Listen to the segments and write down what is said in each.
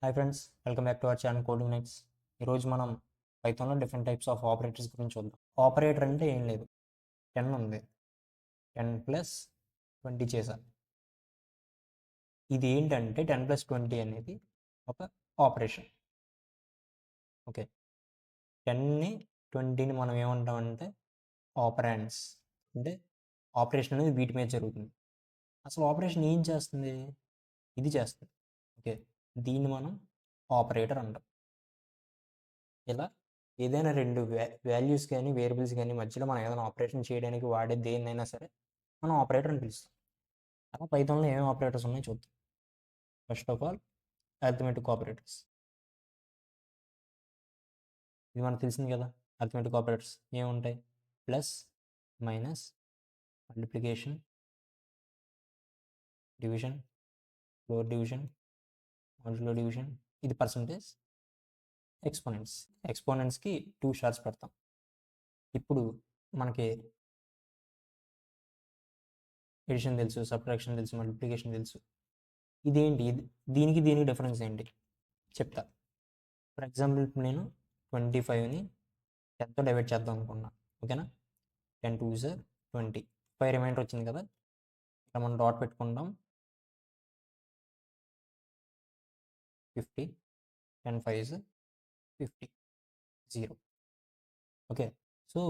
Hi friends, welcome back to our channel coding next. ఈరోజు మనం పైథాన్లో డిఫరెంట్ టైప్స్ ఆఫ్ ఆపరేటర్స్ గురించి చూద్దాం. ఆపరేటర్ అంటే ఏం లేదు, 10 ఉంది, 10 ప్లస్ 20 చేశాను. ఇది ఏంటంటే 10 ప్లస్ 20 అనేది ఒక ఆపరేషన్. ఓకే, 10ని 20ని మనం ఏమంటామంటే ఆపరాండ్స్. అంటే ఆపరేషన్ అనేది వీటి మీద జరుగుతుంది. అసలు ఆపరేషన్ ఏం చేస్తుంది? ఇది చేస్తుంది. ఓకే, దీన్ని మనం ఆపరేటర్ అంటాం. ఇలా ఏదైనా రెండు వాల్యూస్ కానీ వేరియబుల్స్ కానీ మధ్యలో మనం ఏదైనా ఆపరేషన్ చేయడానికి వాడే దేన్నైనా సరే మనం ఆపరేటర్ అని పిలుస్తాం. అలా పైథాన్లో ఏమేమి ఆపరేటర్స్ ఉన్నాయో చూద్దాం. First of all, arithmetic operators. ఇది మనకు తెలిసింది కదా. అర్థమెటిక్ ఆపరేటర్స్ ఏముంటాయి? Plus, minus, multiplication, division, floor division, modulo division. ఇది పర్సంటేజ్, ఎక్స్పోనెంట్స్కి 2 స్టార్స్ పెడతాం. ఇప్పుడు మనకి ఎడిషన్ తెలుసు, సబ్ట్రాక్షన్ తెలుసు, మల్టిప్లికేషన్ తెలుసు. ఇదేంటి? దీనికి డిఫరెన్స్ ఏంటి చెప్తా. ఫర్ ఎగ్జాంపుల్ ఇప్పుడు నేను 25ని 10తో డివైడ్ చేద్దాం అనుకున్నా. ఓకేనా? 10 2 is 20, 5 రిమైండర్ వచ్చింది కదా. ఇక్కడ మనం డాట్ పెట్టుకుంటాం. 50, 10 5 is 50, 0. ఓకే, సో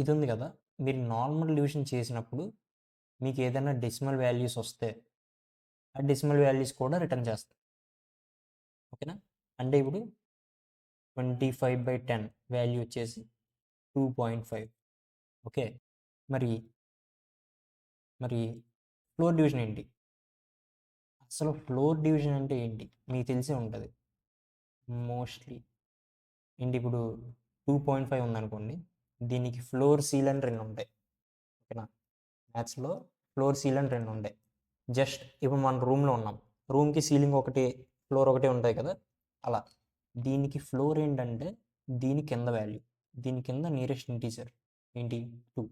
ఇది ఉంది కదా. మీరు నార్మల్ డివిజన్ చేసినప్పుడు మీకు ఏదైనా డెసిమల్ వాల్యూస్ వస్తే ఆ డెసిమల్ వాల్యూస్ కూడా రిటర్న్ చేస్తాం. ఓకేనా? అంటే ఇప్పుడు 25/10 వాల్యూ వచ్చేసి 2.5. ఓకే, మరి ఫ్లోర్ డివిజన్ ఏంటి? అసలు ఫ్లోర్ డివిజన్ అంటే ఏంటి మీకు తెలిసే ఉంటుంది మోస్ట్లీ. ఏంటి? ఇప్పుడు 2.5 ఉందనుకోండి, దీనికి ఫ్లోర్ సీల్ అని 2 ఉంటాయి. ఓకేనా? మ్యాథ్స్లో ఫ్లోర్ సీల్ అని 2 ఉంటాయి. జస్ట్ ఇప్పుడు మన రూమ్లో ఉన్నాం, రూమ్కి సీలింగ్ ఒకటి, ఫ్లోర్ ఒకటి ఉంటాయి కదా. అలా దీనికి ఫ్లోర్ ఏంటంటే దీని కింద వాల్యూ, దీని కింద నియరెస్ట్ ఇంటీజర్ ఏంటి? 2.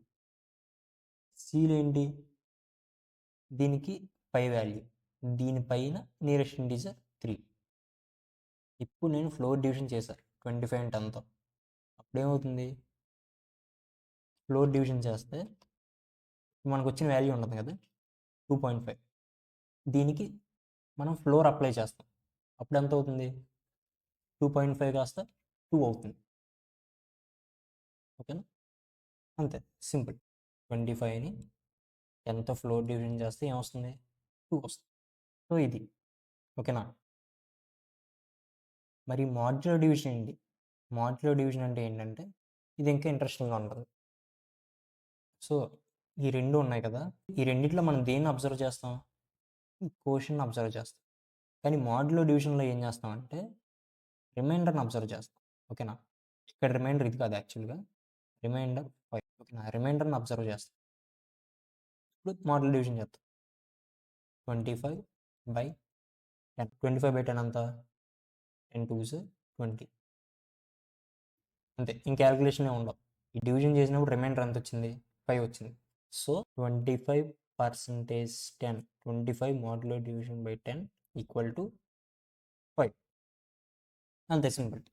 సీల్ ఏంటి? దీనికి పై వాల్యూ, దీనిపైన నియరెస్ట్ ఇంటీజర్ 3. ఇప్పుడు నేను ఫ్లోర్ డివిజన్ చేశాను 25 and 10తో. అప్పుడేమవుతుంది? ఫ్లోర్ డివిజన్ చేస్తే మనకు వచ్చిన వాల్యూ ఉంటుంది కదా 2.5, దీనికి మనం ఫ్లోర్ అప్లై చేస్తాం. అప్పుడు ఎంత అవుతుంది? 2.5 కాస్త 2 అవుతుంది. ఓకేనా? అంతే, సింపుల్. 25ని 10తో ఫ్లోర్ డివిజన్ చేస్తే ఏమొస్తుంది? 2 వస్తుంది. సో ఇది. ఓకేనా? మరి మాడ్యులో డివిజన్ ఏంటి? మాడ్యులో డివిజన్ అంటే ఏంటంటే ఇది ఇంకా ఇంట్రెస్టింగ్గా ఉంటుంది. సో ఈ 2 ఉన్నాయి కదా, ఈ రెండిట్లో మనం దేన్ని అబ్జర్వ్ చేస్తాం? ఈ కోషన్ని అబ్జర్వ్ చేస్తాం. కానీ మాడ్యులో డివిజన్లో ఏం చేస్తామంటే రిమైండర్ని అబ్జర్వ్ చేస్తాం. ఓకేనా? ఇక్కడ రిమైండర్ ఇది కాదు యాక్చువల్గా, రిమైండర్ 5. ఓకేనా? రిమైండర్ని అబ్జర్వ్ చేస్తాం. ఇప్పుడు మాడ్యులో డివిజన్ చేస్తాం. 25/10. 25/10 అంత 10 2 is 20. అంతే, ఇంక క్యాలిక్యులేషన్ ఉండవు. ఈ డివిజన్ చేసినప్పుడు రిమైండర్ ఎంత వచ్చింది? 5 వచ్చింది. So 25% 10, 25 modulo division by 10 equal to 5. అంతే, సింపుల్.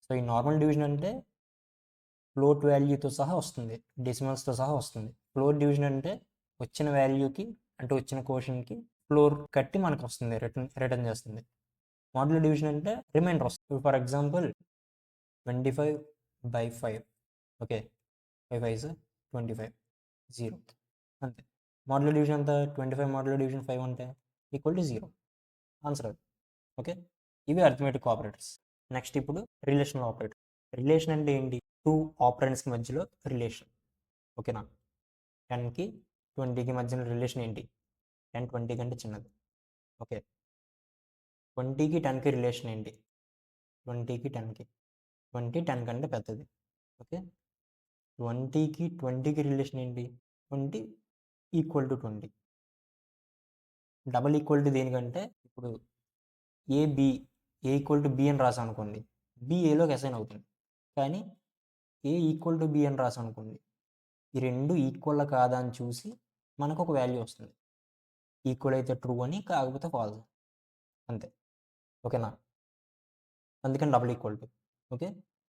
సో ఈ నార్మల్ డివిజన్ అంటే ఫ్లోట్ వాల్యూతో సహా వస్తుంది, డెసిమల్స్తో సహా వస్తుంది. ఫ్లోర్ డివిజన్ అంటే వచ్చిన వాల్యూకి, అంటే వచ్చిన కోషన్కి ఫ్లోర్ కట్టి మనకు వస్తుంది, రిటర్న్ చేస్తుంది. మాడ్యులో డివిజన్ అంటే రిమైండర్ వస్తుంది. For example 25/5. Okay, 5 5 is 25, 0. అంతే. మాడ్యులో డివిజన్ అంతా 25 మాడ్యులో డివిజన్ 5 అంటే ఈక్వల్ టు 0. ఆన్సర్ అది. ఓకే, ఇవి అర్థమెటిక్ ఆపరేటర్స్. నెక్స్ట్ ఇప్పుడు రిలేషనల్ ఆపరేటర్. రిలేషన్ అంటే ఏంటి? 2 ఆపరెంట్స్కి మధ్యలో రిలేషన్. ఓకేనా? 10కి 20కి మధ్యన రిలేషన్ ఏంటి? 10 20 కంటే చిన్నది. ఓకే, 20కి 10కి రిలేషన్ ఏంటి? 20కి 10కి, 20 10 కంటే పెద్దది. ఓకే, 20కి 20కి రిలేషన్ ఏంటి? 20 equal to 20. Double equal to దేనికంటే ఇప్పుడు ఏ ఈక్వల్ టు బి అని రాసాం అనుకోండి, బి ఏలోకి అసైన్ అవుతుంది. కానీ ఏ ఈక్వల్ టు బి అని రాసాం అనుకోండి, ఈ రెండు ఈక్వల్ కాదా అని చూసి మనకు ఒక వాల్యూ వస్తుంది. ఈక్వల్ అయితే ట్రూ అని, కాకపోతే ఫాల్స్. అంతే. ఓకేనా? అందుకని డబుల్ ఈక్వల్ టు. ఓకే.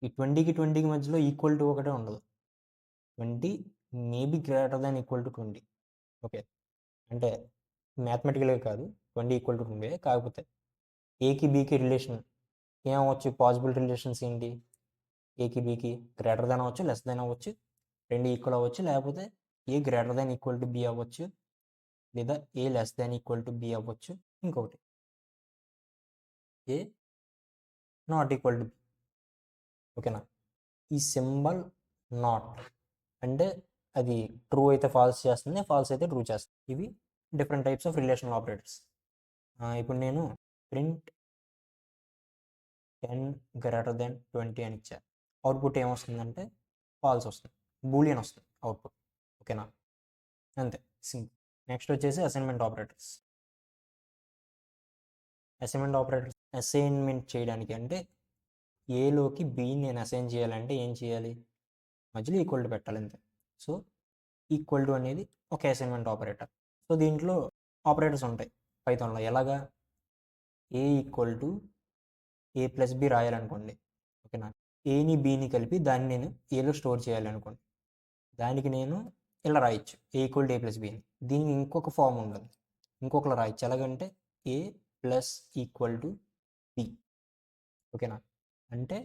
ఈ 20కి 20కి మధ్యలో ఈక్వల్ టు ఒకటే ఉండదు. 20 maybe greater than equal to 20. Okay. అంటే మ్యాథమెటికల్గా కాదు, 20 ఈక్వల్ టు 20. కాకపోతే ఏకి బీకి రిలేషన్ ఏమవ్వచ్చు? పాసిబుల్ రిలేషన్స్ ఏంటి? ఏకి బీకి గ్రేటర్ దాన్ అవ్వచ్చు, లెస్ దాన్ అవ్వచ్చు, రెండు ఈక్వల్ అవ్వచ్చు, లేకపోతే A greater than equal to B అవ్వచ్చు, లేదా A less than equal to B అవ్వచ్చు, ఇంకొకటి A not equal to B. ఓకేనా? ఈ సింబల్ నాట్ అంటే అది ట్రూ అయితే ఫాల్స్ చేస్తుంది, ఫాల్స్ అయితే ట్రూ చేస్తుంది. ఇవి different types of relational operators. ఇప్పుడు నేను ప్రింట్ 10 గ్రేటర్ దెన్ 20 అని ఇచ్చాను. అవుట్పుట్ ఏమొస్తుందంటే ఫాల్స్ వస్తుంది, బూలియన్ వస్తుంది అవుట్పుట్. ఓకేనా? అంతే, సింపుల్. నెక్స్ట్ వచ్చేసి అసైన్మెంట్ ఆపరేటర్స్. అసైన్మెంట్ చేయడానికి అంటే ఏలోకి బి నేను అసైన్ చేయాలంటే ఏం చేయాలి? మధ్యలో ఈక్వల్ టు పెట్టాలి, అంతే. సో ఈక్వల్ టు అనేది ఒక అసైన్మెంట్ ఆపరేటర్. సో దీంట్లో ఆపరేటర్స్ ఉంటాయి పైథాన్లో. ఎలాగా? A equal to A plus B రాయాలనుకోండి. ఓకేనా? ఏని బీని కలిపి దాన్ని నేను ఏలో స్టోర్ చేయాలనుకోండి. దానికి నేను ఇలా రాయొచ్చు, ఏ ఈక్వల్ టు ఏ ప్లస్ బిని. దీనికి ఇంకొక ఫామ్ ఉండదు, ఇంకొకలా రాయొచ్చు. ఎలాగంటే ఏ ప్లస్ ఈక్వల్ టు బి. ఓకేనా? అంటే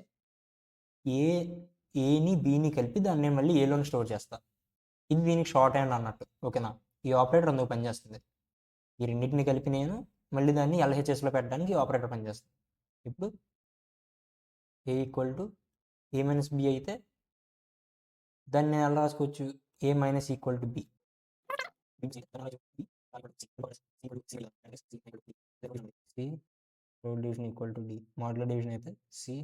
ఏ ఏని బీని కలిపి దాన్ని నేను మళ్ళీ ఏలోని స్టోర్ చేస్తాను. ఇది దీనికి షార్ట్ హ్యాండ్ అన్నట్టు. ఓకేనా? ఈ ఆపరేటర్ అందుకు పనిచేస్తుంది. ఈ రెండింటిని కలిపి నేను మళ్ళీ దాన్ని ఎల్హెచ్ఎస్లో పెట్టడానికి ఈ ఆపరేటర్ పనిచేస్తుంది. ఇప్పుడు A equal to A minus B అయితే దాన్ని నేను ఎలా రాసుకోవచ్చు? A minus equal to B. C roll division equal D, modular division అయితే C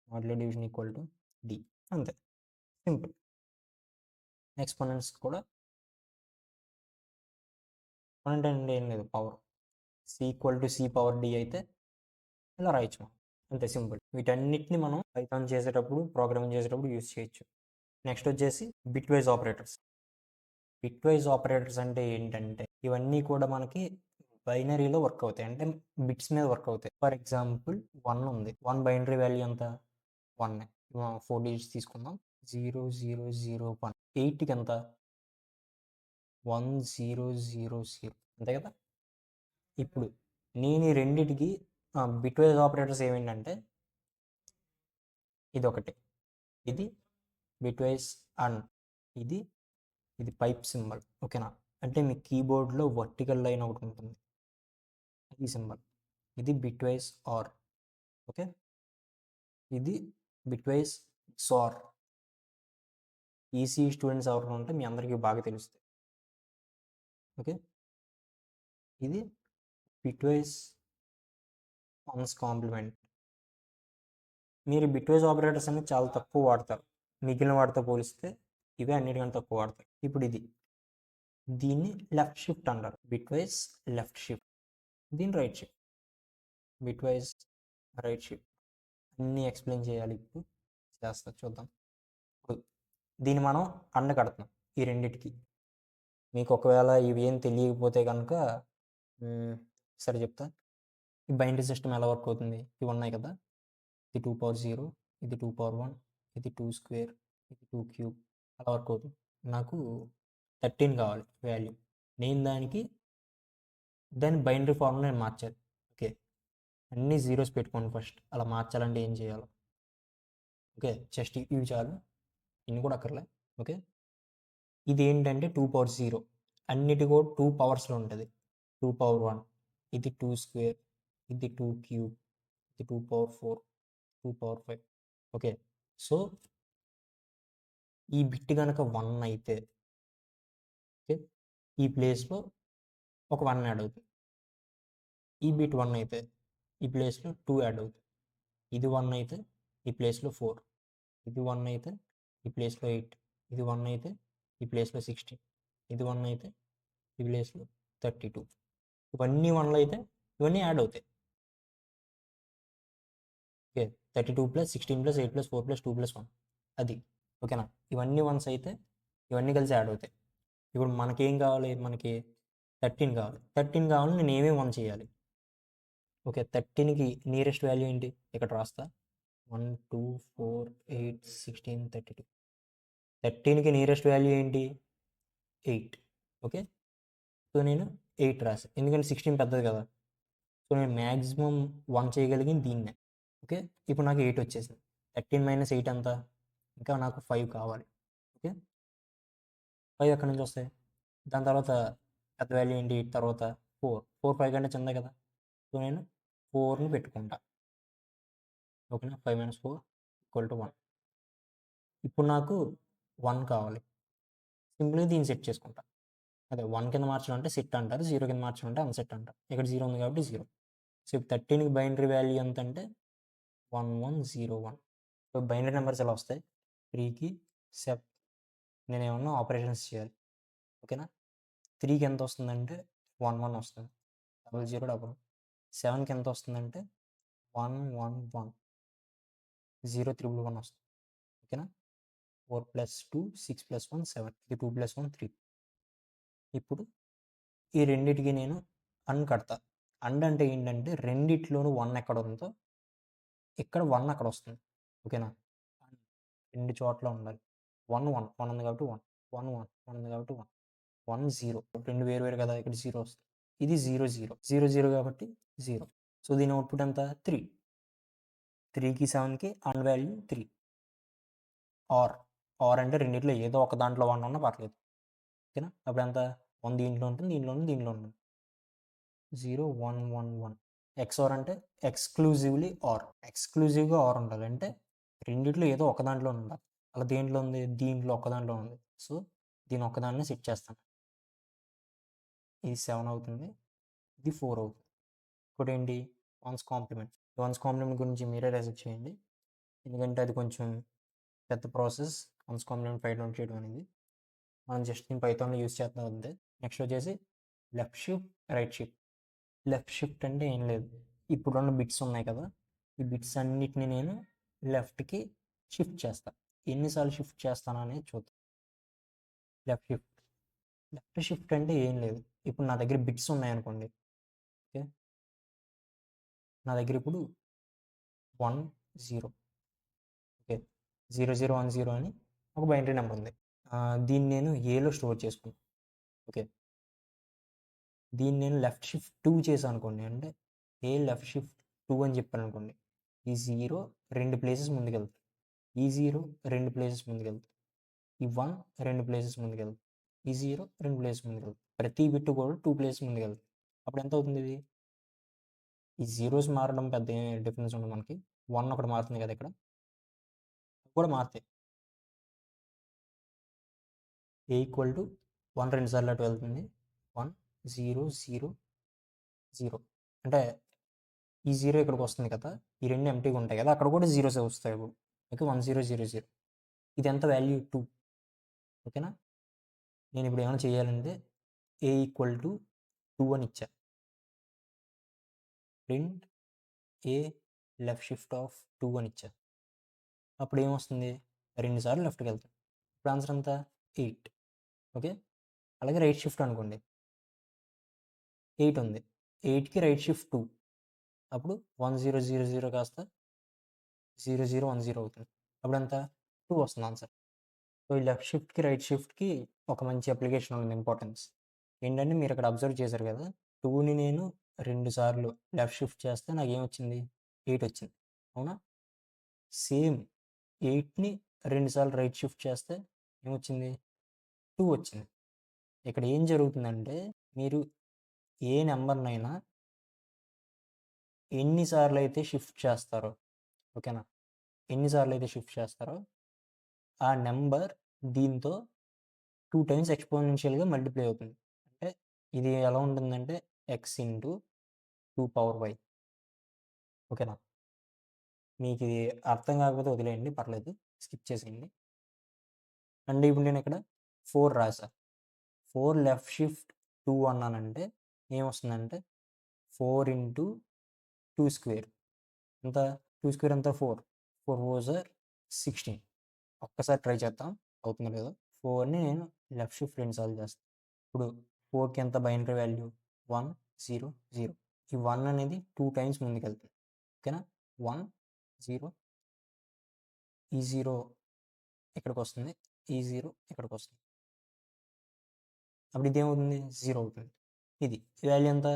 modular division equal to D. అంతే, సింపుల్. ఎక్స్పోనెంట్స్ కూడా ఎక్స్పోనెంట్ అంటే ఏం లేదు, power. C equal to C power D అయితే ఇలా రాయొచ్చు మనం. అంతే, సింపుల్. వీటన్నిటిని మనం పైథాన్ చేసేటప్పుడు, ప్రోగ్రామింగ్ చేసేటప్పుడు యూస్ చేయొచ్చు. నెక్స్ట్ వచ్చేసి bit wise operators. Bit wise operators అంటే ఏంటంటే ఇవన్నీ కూడా మనకి బైనరీలో వర్క్ అవుతాయి, అంటే బిట్స్ మీద వర్క్ అవుతాయి. ఫర్ ఎగ్జాంపుల్ 1 ఉంది, 1 బైనరీ వాల్యూ ఎంత? 1. 4 డిజిట్స్ తీసుకుందాం. 0001. 8కి ఎంత? 1000. అంతే కదా? ఇప్పుడు నేను ఈ రెండిటికి బిట్ వైజ్ ఆపరేటర్స్ ఏమేంటంటే ఇది ఒకటి, ఇది బిట్ వైజ్ అండ్ ఇది ఇది పైప్ సింబల్. ఓకేనా? అంటే మీ కీబోర్డ్లో వర్టికల్ లైన్ ఒకటి ఉంటుంది, ఈ సింబల్. ఇది బిట్ వైజ్ ఆర్. ఓకే, ఇది bit wise sir. EC students ఎవరు ఉంటే మీ అందరికీ బాగా తెలుస్తుంది. ఓకే, ఇది బిట్ వైజ్ వన్స్ కాంప్లిమెంట్. మీరు బిట్ వైజ్ ఆపరేటర్స్ అనేది చాలా తక్కువ వాడతారు, మిగిలిన వాటితో పోలిస్తే ఇవే అన్నిటికంటే తక్కువ వాడతారు. ఇప్పుడు దీన్ని లెఫ్ట్ షిఫ్ట్ అంటారు, బిట్ వైజ్ లెఫ్ట్ షిఫ్ట్. దీన్ని right shift, bit wise right shift. అన్నీ ఎక్స్ప్లెయిన్ చేయాలి, ఇప్పుడు చేస్తా, చూద్దాం. దీన్ని మనం అండ కడుతున్నాం ఈ రెండిటికి. మీకు ఒకవేళ ఇవి ఏం తెలియకపోతే కనుక సరే చెప్తా. ఈ బైనరీ సిస్టమ్ ఎలా వర్క్ అవుతుంది? ఇవి ఉన్నాయి కదా, ఇది 2 పవర్ 0, ఇది 2 పవర్ 1, ఇది 2 స్క్వేర్, ఇది 2 క్యూబ్, అలా వర్క్ అవుతుంది. నాకు 13 కావాలి వాల్యూ. నేను దాని బైనరీ ఫార్మ్లో నేను మార్చాలి. ఓకే, అన్ని జీరోస్ పెట్టుకోండి ఫస్ట్. అలా మార్చాలంటే ఏం చేయాలి? ఓకే, జస్ట్ ఇవి చాలు, ఇన్ని కూడా అక్కర్లే. ఓకే, ఇది ఏంటంటే 2 పవర్ 0, అన్నిటి కూడా 2 పవర్స్లో ఉంటుంది. 2 పవర్ 1, ఇది 2 స్క్వేర్, ఇది 2 క్యూబ్, ఇది 2 పవర్ 4, 2 పవర్ 5. ఓకే, సో ఈ బిట్ కనుక 1 అయితే ఓకే, ఈ ప్లేస్లో ఒక 1 యాడ్ అవుతుంది. ఈ బిట్ 1 అయితే ఈ ప్లేస్లో 2 యాడ్ అవుతుంది. ఇది 1 అయితే ఈ ప్లేస్లో 4, ఇది 1 అయితే ఈ ప్లేస్లో 8, ఇది 1 అయితే ఈ ప్లేస్లో 16, ఇది 1 అయితే ఈ ప్లేస్లో 32. ఇవన్నీ 1లో అయితే ఇవన్నీ యాడ్ అవుతాయి. ఓకే, 32 + 16 + 8 + 4 + 2 + 1, అది. ఓకేనా? ఇవన్నీ 1s అయితే ఇవన్నీ కలిసి యాడ్ అవుతాయి. ఇప్పుడు మనకేం కావాలి? మనకి 13 కావాలి. 13 కావాలని నేను ఏమేమి 1 చేయాలి? ఓకే. 13కి నియరెస్ట్ వాల్యూ ఏంటి? ఇక్కడ రాస్తా. 1, 2, 4, 8, 16, 32. 13కి నియరెస్ట్ వాల్యూ ఏంటి? 8. ఓకే. సో నేను 8 రాసా. ఎందుకంటే 16 పెద్దది కదా! సో నేను మ్యాక్సిమం 1 చేయగలిగింది దీన్నే. ఓకే. ఇప్పుడు నాకు 8 వచ్చేసింది. 13 - 8 ఎంత? ఇంకా నాకు 5 కావాలి. ఓకే. 5 ఎక్కడి నుంచి వస్తాయి? దాని తర్వాత పెద్ద వాల్యూ ఏంటి? 8 తర్వాత 4. 4 5 కంటే చిన్నదే కదా! సో నేను 4ని పెట్టుకుంటా. ఓకేనా? 5 - 4 = 1. ఇప్పుడు నాకు 1 కావాలి. సింపుల్‌గా దీన్ని సెట్ చేసుకుంటా. అదే 1 కింద మార్చడం అంటే సెట్ అంటారు. 0 కింద మార్చడం అంటే అన్‌సెట్ అంటారు. ఇక్కడ 0 ఉంది కాబట్టి 0. సో, 13కి బైనరీ వాల్యూ ఎంతంటే 1101. సో, బైనరీ నంబర్స్ ఎలా వస్తాయి? 3కి సెప్ నేనేమన్నా ఆపరేషన్స్ చేయాలి. ఓకేనా? 3కి ఎంత వస్తుందంటే 11 వస్తుంది. 0000. 7కి ఎంత వస్తుందంటే 111. 0311 వస్తుంది. ఓకేనా? 4 + 2 6 + 1 7. ఇది 2 + 1 3. ఇప్పుడు ఈ రెండిటికి నేను అండ్ కడతా. అండ్ అంటే ఏంటంటే రెండిట్లోనూ 1 ఎక్కడ ఉందో ఇక్కడ 1 అక్కడ వస్తుంది. ఓకేనా? రెండు చోట్ల ఉండాలి. 1 1 1 ఉంది కాబట్టి 1 1 1 1 ఉంది కాబట్టి 1 1 0 రెండు వేరు వేరు కదా! ఇక్కడ 0 వస్తుంది. ఇది 0 0 0 0 కాబట్టి 0. సో, దీని అవుట్‌పుట్ ఎంత? 3. 3కి 7కి అండ్ వాల్యూ 3. ఆర్ ఆర్ అంటే రెండిట్లో ఏదో ఒక దాంట్లో 1 ఉన్నా పర్లేదు. ఓకేనా? అప్పుడెంత? 1 దీంట్లో ఉంటుంది. దీంట్లో ఉంటుంది. 0 1 1 1. ఎక్స్‌ఆర్ అంటే ఎక్స్‌క్లూజివ్‌లీ ఆర్. ఎక్స్‌క్లూజివ్‌గా ఆర్ ఉండాలి. అంటే రెండిట్లో ఏదో ఒక దాంట్లో ఉండాలి. అలా దేంట్లో ఉంది? దీంట్లో ఒక్క దాంట్లో ఉంది. సో, దీని ఒక్కదాన్నే సెట్ చేస్తాను. ఇది 7 అవుతుంది. ఇది 4 అవుతుంది. ఇంకోటేంటి? Ones complement. వన్స్ కాంప్లిమెంట్ గురించి మీరే రిసర్చ్ చేయండి. ఎందుకంటే అది కొంచెం పెద్ద process. Ones complement find out చేయడం అనేది. మనం జస్ట్ నేను పైథాన్‌లో యూజ్ చేస్తాం అంతే. నెక్స్ట్ వచ్చేసి left shift, right shift. Left shift అంటే ఏం లేదు. ఇప్పుడున్న బిట్స్ ఉన్నాయి కదా! ఈ బిట్స్ అన్నిటిని నేను లెఫ్ట్‌కి షిఫ్ట్ చేస్తా. ఎన్ని సార్లు షిఫ్ట్ చేస్తాను అనేది చూద్దాం. Left shift. లెఫ్ట్ షిఫ్ట్ అంటే ఏం లేదు. ఇప్పుడు నా దగ్గర బిట్స్ ఉన్నాయనుకోండి. ఓకే. నా దగ్గర ఇప్పుడు 1 0. ఓకే. 0 0 1 0 అని ఒక బైనరీ నెంబర్ ఉంది. దీన్ని నేను ఏలో స్టోర్ చేసుకున్నాను. ఓకే. దీన్ని నేను లెఫ్ట్ షిఫ్ట్ 2 చేశాననుకోండి. అంటే ఏ లెఫ్ట్ షిఫ్ట్ 2 అని చెప్పాననుకోండి. ఈ 0 2 ప్లేసెస్ ముందుకెళ్తుంది. ఈ 0 2 ప్లేసెస్ ముందుకెళ్తుంది. ఈ 1 2 ప్లేసెస్ ముందుకెళ్తుంది. ఈ 0 2 ప్లేసెస్ ముందుకెళ్తుంది. ప్రతి బిట్ కూడా 2 ప్లేసెస్ ముందుకెళ్తుంది. అప్పుడు ఎంత అవుతుంది ఇది? ఈ జీరోస్ మారడం పెద్ద డిఫరెన్స్ ఉండదు మనకి. 1 ఒకటి మారుతుంది కదా ఇక్కడ. కూడా మారుతాయి. ఏ ఈక్వల్ టు 1 2 సార్లు అటు వెళ్తుంది. 1 0 0 0. అంటే ఈ 0 ఇక్కడికి వస్తుంది కదా! ఈ 2 ఎంప్టీగా ఉంటాయి కదా! అక్కడ కూడా జీరోసే వస్తాయి ఇప్పుడు. ఓకే. 1 0 0 0. ఇది ఎంత వాల్యూ? 2. ఓకేనా? నేను ఇప్పుడు ఏమైనా చేయాలంటే ఏ ఈక్వల్ టు 2 అని ఇచ్చా. Print A left shift of 2 అని ఇచ్చా. అప్పుడు ఏమొస్తుంది? 2 సార్లు లెఫ్ట్‌కి వెళ్తుంది. ఇప్పుడు ఆన్సర్ ఎంత? 8. ఓకే. అలాగే రైట్ షిఫ్ట్ అనుకోండి. 8 ఉంది. 8కి రైట్ షిఫ్ట్ 2. అప్పుడు 1 0 0 0 కాస్త 0 0 1 0 అవుతుంది. అప్పుడెంత? 2 వస్తుంది ఆన్సర్. సో, ఈ లెఫ్ట్ షిఫ్ట్‌కి, రైట్ షిఫ్ట్‌కి ఒక మంచి అప్లికేషన్ ఉంది ఇంపార్టెన్స్. ఏంటంటే మీరక్కడ అబ్జర్వ్ చేశారు కదా! 2ని నేను 2 సార్లు లెఫ్ట్ షిఫ్ట్ చేస్తే నాకేమొచ్చింది? 8 వచ్చింది. అవునా? సేమ్ 8ని 2 సార్లు రైట్ షిఫ్ట్ చేస్తే ఏమొచ్చింది? 2 వచ్చింది. ఇక్కడ ఏం జరుగుతుందంటే మీరు ఏ నంబర్‌నైనా ఎన్ని సార్లయితే షిఫ్ట్ చేస్తారో ఓకేనా? ఎన్ని సార్లయితే షిఫ్ట్ చేస్తారో ఆ నంబర్ దీంతో 2 టైమ్స్ ఎక్స్‌పోనెన్షియల్‌గా మల్టిప్లై అవుతుంది. అంటే ఇది ఎలా ఉంటుందంటే x ఇంటూ 2 పవర్ y. ఓకేనా? మీకిది అర్థం కాకపోతే వదిలేయండి పర్లేదు. స్కిప్ చేసేయండి. అంటే ఇప్పుడు నేనిక్కడ 4 రాసా. 4 లెఫ్ట్ షిఫ్ట్ 2 అన్నానంటే ఏమొస్తుందంటే 4 ఇంటూ 2 స్క్వేర్. ఎంత? 2 స్క్వేర్ ఎంత? 4. 4 ఫోర్స్ ఆర్ 16. ఒక్కసారి ట్రై చేద్దాం. అవుతుందో లేదో. 4ని నేను లెఫ్ట్ షిఫ్ట్ 2 సార్లు చేస్తా. ఇప్పుడు 4కి ఎంత బైనరీ వాల్యూ? 1 0 0. ఈ 1 అనేది 2 టైమ్స్ ముందుకెళ్తుంది. ఓకేనా? 1 0 ఈ 0 ఇక్కడికొస్తుంది. ఈ 0 ఇక్కడికొస్తుంది. అప్పుడు ఇదేమవుతుంది? 0 అవుతుంది. ఇది వాల్యూ ఎంత?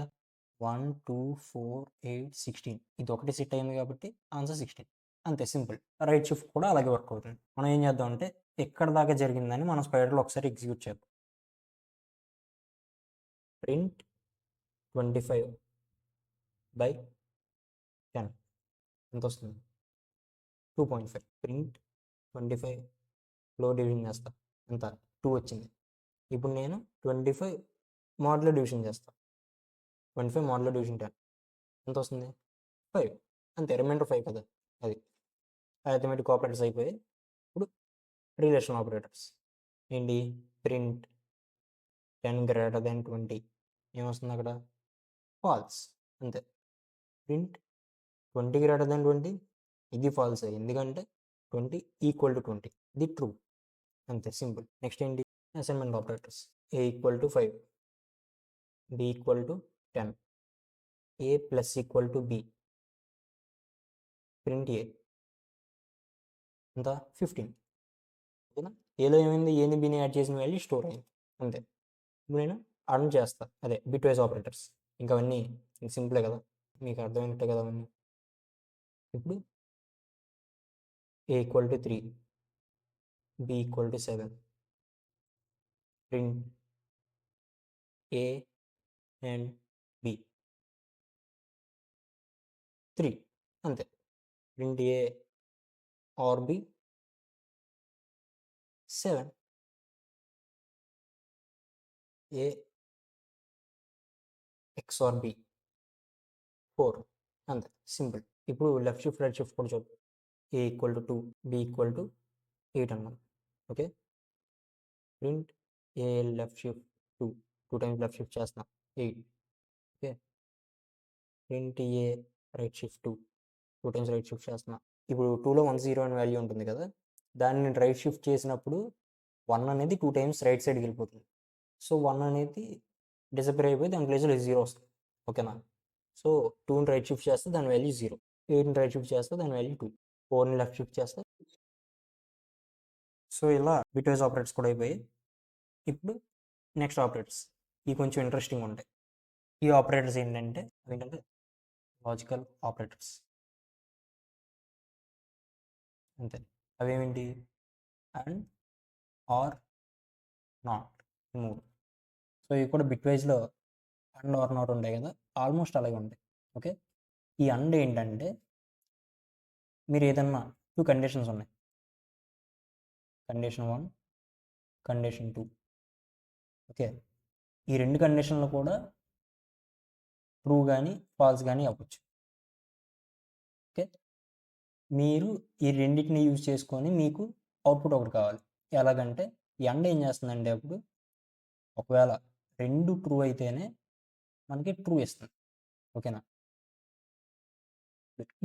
1 2 4 8 16 ఇది ఒకటి సెట్ అయింది కాబట్టి ఆన్సర్ 16. అంతే సింపుల్. రైట్ షిఫ్ట్ కూడా అలాగే వర్క్ అవుతుంది. మనం ఏం చేద్దాం అంటే ఎక్కడ దాకా జరిగిందని మనం స్పైడర్లో ఒకసారి ఎగ్జిక్యూట్ చేద్దాం. ప్రింట్ 25/10 ఎంత వస్తుంది? 2.5. ప్రింట్ 25 లో డివిజన్ చేస్తా ఎంత? 2 వచ్చింది. ఇప్పుడు నేను 25 మోడ్లో డివిజన్ చేస్తా. 25 మోడ్లో డివిజన్ 10 ఎంత వస్తుంది? 5. అంతే, రిమైండర్ 5 కదా. అది అథమెటిక్ ఆపరేటర్స్ అయిపోయి ఇప్పుడు రిలేషనల్ ఆపరేటర్స్ ఏంటి? ప్రింట్ 10 greater than 20 ఏమొస్తుంది అక్కడ? ఫాల్స్. అంతే. ప్రింట్ 20 greater than 20 ఇది ఫాల్స్, ఎందుకంటే 20 ఈక్వల్ టు 20 ఇది ట్రూ. అంతే సింపుల్. నెక్స్ట్ ఏంటి? Assignment operators. a equal to 5, b equal to 10, a plus equal to b. Print a ఎంత? 15. ఓకేనా? ఏలో ఏమైంది? ఏని బీని యాడ్ చేసిన వాల్యూ స్టోర్ అయింది. అంతే. ఇప్పుడు నేను అర్న్ చేస్తా. అదే బిట్ వైజ్ ఆపరేటర్స్. ఇంకా అవన్నీ సింపులే కదా, మీకు అర్థమైనట్టే కదా అవన్నీ. ఇప్పుడు a equal to 3, b equal to 7, print a and b 3. అంతే. Print a or b 7, a XOR b 4. అంతే సింపుల్. ఇప్పుడు లెఫ్ట్ షిఫ్ట్ రైట్ షిఫ్ట్ కూడా చూద్దాం. a equal to 2, b equal to 8 అన్నాం. Okay. Print a left shift 2 times left shift చేస్తున్నాం 8. Okay. Print a right shift 2 times right shift చేస్తున్నా. ఇప్పుడు 2లో 1 0 అని వాల్యూ ఉంటుంది కదా, దాన్ని నేను రైట్ షిఫ్ట్ చేసినప్పుడు 1 అనేది 2 టైమ్స్ రైట్ సైడ్కి వెళ్ళిపోతుంది. సో 1 అనేది డిసపేర్ అయిపోయి దాని ప్లేస్లో 0 వస్తుంది. ఓకేనా? సో 2ని రైట్ షిఫ్ట్ చేస్తే దాని వాల్యూ 0, 8ని రైట్ షిఫ్ట్ చేస్తే దాని వాల్యూ 2, 4ని లెఫ్ట్ షిఫ్ట్ చేస్తే. సో ఇలా బిట్వైజ్ ఆపరేటర్స్ కూడా అయిపోయి. ఇప్పుడు నెక్స్ట్ ఆపరేటర్స్, ఇవి కొంచెం ఇంట్రెస్టింగ్ ఉంటాయి. ఈ ఆపరేటర్స్ ఏంటంటే లాజికల్ ఆపరేటర్స్. అంతే. అవేమిటి? And, or, not, 3. సో ఇవి కూడా బిట్ వైజ్లో అండ్ ఆర్ నాట్ ఉంటాయి కదా, ఆల్మోస్ట్ అలాగే ఉంటాయి. ఓకే. ఈ అండ్ ఏంటంటే మీరు ఏదన్నా 2 కండిషన్స్ ఉన్నాయి, కండిషన్ 1, కండిషన్ 2. ఓకే. ఈ 2 కండిషన్లు కూడా ట్రూ కానీ ఫాల్స్ కానీ అవ్వచ్చు. ఓకే. మీరు ఈ రెండింటిని యూజ్ చేసుకొని మీకు అవుట్పుట్ ఒకటి కావాలి. ఎలాగంటే ఈ అండ్ ఏం చేస్తుందంటే అప్పుడు ఒకవేళ 2 ట్రూ అయితేనే మనకి ట్రూ ఇస్తుంది. ఓకేనా?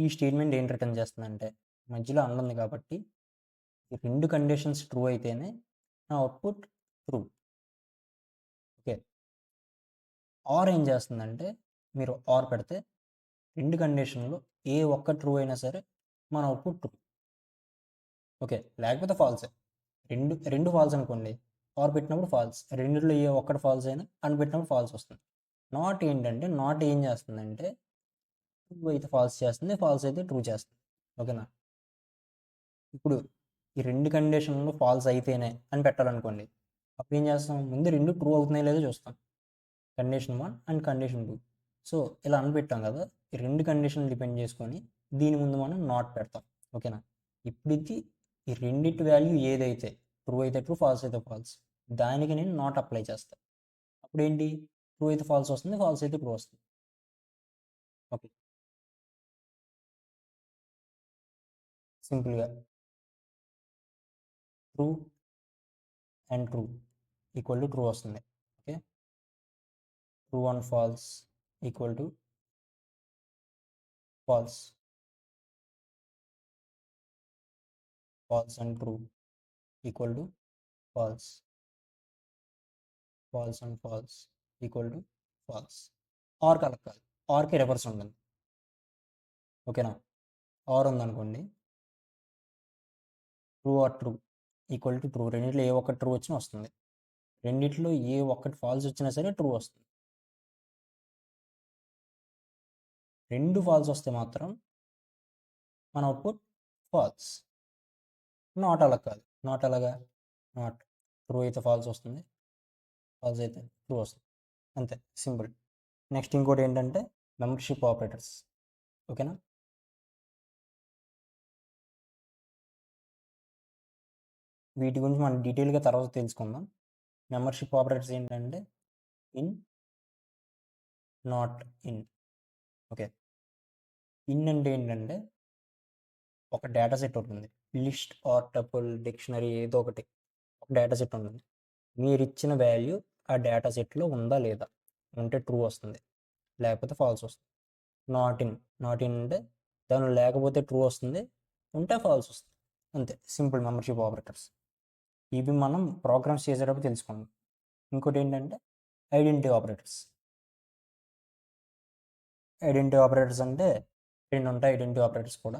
ఈ స్టేట్మెంట్ ఏం రిటర్న్ చేస్తుందంటే మధ్యలో అండ్ ఉంది కాబట్టి ఈ 2 కండిషన్స్ ట్రూ అయితేనే నా అవుట్పుట్ ట్రూ. ఓకే. ఆర్ ఏం చేస్తుందంటే మీరు ఆర్ పెడితే 2 కండిషన్లో ఏ ఒక్క ట్రూ అయినా సరే మన అవుట్పుట్ ట్రూ. ఓకే. లేకపోతే ఫాల్సే. రెండు ఫాల్స్ అనుకోండి, ఆర్ పెట్టినప్పుడు ఫాల్స్, రెండిట్లో ఏ ఒక్కటి ఫాల్స్ అయినా అండ్ పెట్టినప్పుడు ఫాల్స్ వస్తుంది. నాట్ ఏంటంటే నాట్ ఏం చేస్తుందంటే ట్రూ అయితే ఫాల్స్ చేస్తుంది, ఫాల్స్ అయితే ట్రూ చేస్తుంది. ఓకేనా? ఇప్పుడు ఈ 2 కండిషన్లో ఫాల్స్ అయితేనే అని పెట్టాలనుకోండి, అప్పుడు ఏం చేస్తాం? ముందు 2 ట్రూ అవుతున్నాయి లేదో చూస్తాం, కండిషన్ 1 అండ్ కండిషన్ 2. సో ఇలా అనిపెట్టాం కదా, ఈ 2 కండిషన్ డిపెండ్ చేసుకొని దీని ముందు మనం నాట్ పెడతాం. ఓకేనా? ఇప్పుడు ఇది ఈ రెండింటి వాల్యూ ఏదైతే ట్రూ అయితే ట్రూ, ఫాల్స్ అయితే ఫాల్స్, దానికి నేను నాట్ అప్లై చేస్తాను. అప్పుడు ఏంటి? ట్రూ అయితే ఫాల్స్ వస్తుంది, ఫాల్స్ అయితే ట్రూ వస్తుంది. ఓకే. సింపుల్గా true and true equal to true వస్తుంది. Okay. True and false equal to false. False and true equal to false. False and false equal to false. Or కలపాలి. ఆర్కి reverse ఉంటుంది. ఓకేనా? Or ఉందనుకోండి, true or true equal to true. రెండిట్లో ఏ ఒక్కటి true వచ్చినా వస్తుంది. రెండిట్లో ఏ ఒక్కటి ఫాల్స్ వచ్చినా సరే ట్రూ వస్తుంది. రెండు ఫాల్స్ వస్తే మాత్రం మన అవుట్పుట్ ఫాల్స్. నాట్ అలా కాదు. నాట్ అలాగా, నాట్ ట్రూ అయితే ఫాల్స్ వస్తుంది, ఫాల్స్ అయితే ట్రూ వస్తుంది. అంతే, సింపుల్. నెక్స్ట్ ఇంకోటి ఏంటంటే మెంబర్షిప్ ఆపరేటర్స్. ఓకేనా? వీటి గురించి మనం డీటెయిల్గా తర్వాత తెలుసుకుందాం. మెంబర్షిప్ ఆపరేటర్స్ ఏంటంటే in, not in. Okay, in అంటే ఏంటంటే ఒక డేటా సెట్ ఉంటుంది, లిస్ట్ ఆర్ టపుల్ డిక్షనరీ ఏదో ఒకటి, ఒక డేటా సెట్ ఉంటుంది. మీరు ఇచ్చిన వాల్యూ ఆ డేటా సెట్లో ఉందా లేదా, ఉంటే ట్రూ వస్తుంది, లేకపోతే ఫాల్స్ వస్తుంది. నాట్ ఇన్, నాట్ ఇన్ అంటే దానిలో లేకపోతే ట్రూ వస్తుంది, ఉంటే ఫాల్స్ వస్తుంది. అంతే, సింపుల్ మెంబర్షిప్ ఆపరేటర్స్. ఇవి మనం ప్రోగ్రామ్స్ చేసేటప్పుడు తెలుసుకుందాం. ఇంకోటి ఏంటంటే ఐడెంటిటీ ఆపరేటర్స్. ఐడెంటిటీ ఆపరేటర్స్ అంటే రెండు ఉంటాయి. ఐడెంటిటీ ఆపరేటర్స్ కూడా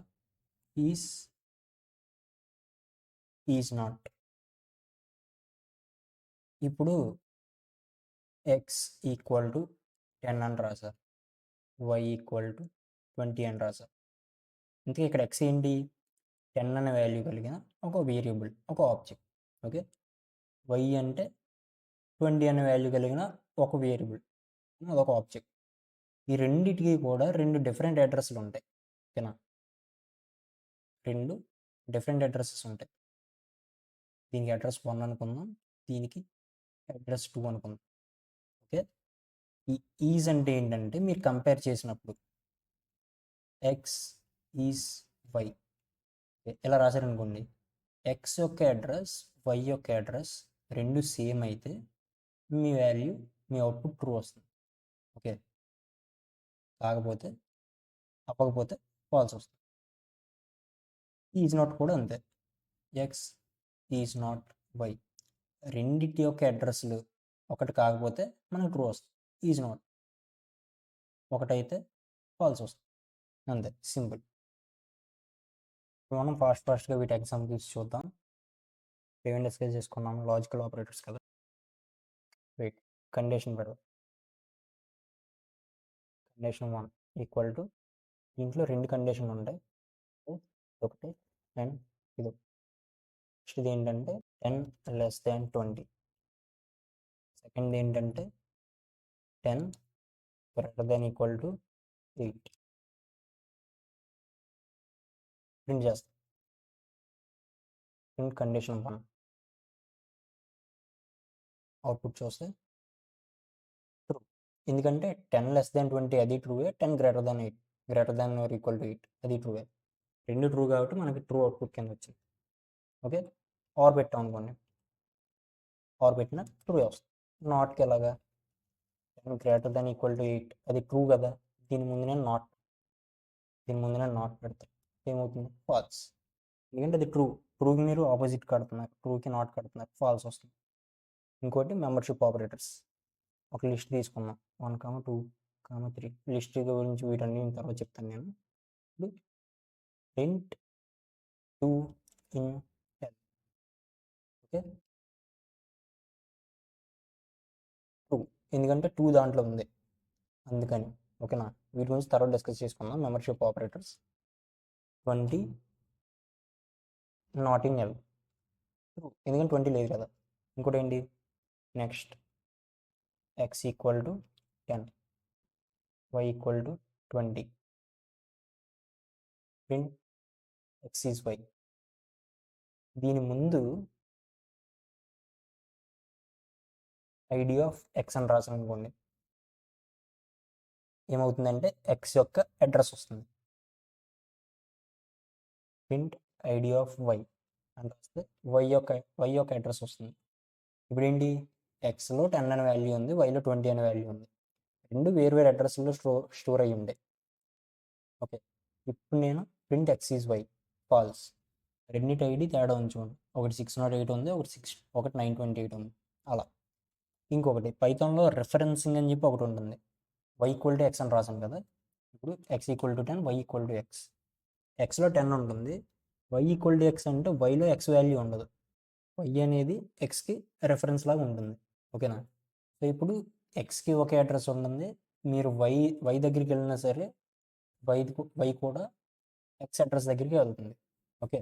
ఈజ్ నాట్. ఇప్పుడు ఎక్స్ ఈక్వల్ టు 10 అని రాశారు, వై ఈక్వల్ టు 20 అని రాశారు. ఇందుకే ఇక్కడ ఎక్స్ ఏంటి, 10 అనే వాల్యూ కలిగిన ఒక వేరియబుల్, ఒక ఆబ్జెక్ట్. ఓకే, వై అంటే 20 అనే వాల్యూ కలిగిన ఒక వేరియబుల్, అదొక ఆబ్జెక్ట్. ఈ రెండింటికి కూడా రెండు డిఫరెంట్ అడ్రస్లు ఉంటాయి. ఓకేనా? రెండు డిఫరెంట్ అడ్రస్సెస్ ఉంటాయి. దీనికి అడ్రస్ 1 అనుకుందాం, దీనికి అడ్రస్ 2 అనుకుందాం. ఓకే, ఈ ఈజ్ అంటే ఏంటంటే మీరు కంపేర్ చేసినప్పుడు ఎక్స్ ఈజ్ వై ఇలా రాశారనుకోండి, ఎక్స్ యొక్క అడ్రస్, వై యొక్క అడ్రస్ రెండు సేమ్ అయితే మీ వాల్యూ, మీ అవుట్పుట్ ట్రూ వస్తుంది. ఓకే, కాకపోతే అవ్వకపోతే ఫాల్స్ వస్తుంది. ఈజ్ నాట్ కూడా అంతే, ఎక్స్ ఈజ్ నాట్ వై రెండిటి యొక్క అడ్రస్లు ఒకటి కాకపోతే మనకు ట్రూ వస్తుంది, ఈజ్ నాట్. ఒకటైతే ఫాల్స్ వస్తుంది. అంతే, సింపుల్. మనం ఫాస్ట్గా వీటి ఎగ్జాంపుల్స్ చూద్దాం. ఏమేమి డిస్కస్ చేసుకున్నాం, లాజికల్ ఆపరేటర్స్ కదా. వెయిట్, కండిషన్ పెడదాం. కండిషన్ 1 ఈక్వల్ టు, దీంట్లో రెండు కండిషన్లు ఉంటాయి, ఒకటి అండ్ ఇది. నెక్స్ట్ ఇది ఏంటంటే 10 లెస్ దాన్ 20. సెకండ్ ఏంటంటే 10 greater than equal to 8. Print చేస్తాం. Print condition 1. అవుట్పుట్ చూస్తే ట్రూ, ఎందుకంటే 10 లెస్ దాన్ 20 అది ట్రూవే, 10 greater than 8, greater than or equal to 8 అది ట్రూవే. రెండు ట్రూ కాబట్టి మనకి ట్రూ అవుట్పుట్ కింద వచ్చింది. ఓకే, ఆర్ పెట్టాం అనుకోండి, ఆర్ పెట్టిన ట్రూ వస్తుంది. నాట్కి ఎలాగా, 10 గ్రేటర్ దాన్ ఈక్వల్ టు 8 అది ట్రూ కదా, దీని ముందునే నాట్ పెడతాం, ఏమవుతుంది ఫాల్స్. ఎందుకంటే అది ట్రూకి మీరు ఆపోజిట్ కడుతున్నారు, ట్రూకి నాట్ కడుతున్నారు, ఫాల్స్ వస్తుంది. ఇంకోటి మెంబర్షిప్ ఆపరేటర్స్. ఒక లిస్ట్ తీసుకున్నాం, 1, 2, 3 లిస్ట్ గురించి వీటన్ని తర్వాత చెప్తాను నేను. ఇప్పుడు ప్రింట్ 2 ఇన్ 10. ఓకే, ట్రూ ఎందుకంటే 2 దాంట్లో ఉంది అందుకని. ఓకేనా? వీటి గురించి తర్వాత డిస్కస్ చేసుకుందాం. Membership operators 20 not in L, true ఎందుకంటే 20 లేదు కదా. ఇంకోటి ఏంటి, next x equal to 10, why equal to 20, print x is y. దీని ముందు ఐడి ఆఫ్ ఎక్స్ అని రాసాం అనుకోండి, ఏమవుతుందంటే ఎక్స్ యొక్క అడ్రస్ వస్తుంది. ప్రింట్ ఐడి ఆఫ్ వై అని రాస్తే వై యొక్క అడ్రస్ వస్తుంది. ఇప్పుడు ఏంటి, ఎక్స్లో 10 అనే వాల్యూ ఉంది, వైలో 20 అనే వాల్యూ ఉంది, రెండు వేరు అడ్రస్లో స్టోర్ అయ్యి ఉండే. ఓకే, ఇప్పుడు నేను print x is y false, రెండింటి ఐడి తేడా ఉంచుకోండి, ఒకటి 608 ఉంది, ఒకటి 928 ఉంది. అలా ఇంకొకటి పైథాన్లో రెఫరెన్సింగ్ అని చెప్పి ఒకటి ఉంటుంది. వై ఈక్వల్ టు ఎక్స్ అని రాసాను కదా, ఇప్పుడు X equal to 10, why equal to X. ఎక్స్లో 10 ఉంటుంది, వై ఈక్వల్ టు ఎక్స్ అంటే వైలో ఎక్స్ వాల్యూ ఉండదు, వై అనేది ఎక్స్కి రెఫరెన్స్ లాగా ఉంటుంది. ఓకేనా? సో ఇప్పుడు ఎక్స్కి ఒకే అడ్రస్ ఉంటుంది, మీరు వై దగ్గరికి వెళ్ళినా సరే వై కూడా ఎక్స్ అడ్రస్ దగ్గరికి వెళ్తుంది. ఓకే,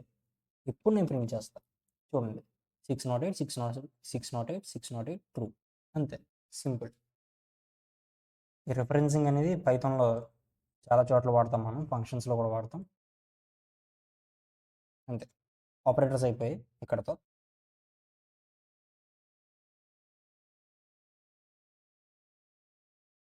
ఇప్పుడు నేను ప్రింట్ చేస్తాను. చూడండి, 608, 608, 608, 608 ట్రూ. అంతే, సింపుల్. ఈ రిఫరెన్సింగ్ అనేది పైథాన్లో చాలా చోట్ల వాడతాం, మనం ఫంక్షన్స్లో కూడా వాడతాం. అంతే, ఆపరేటర్స్ అయిపోయాయి ఇక్కడతో.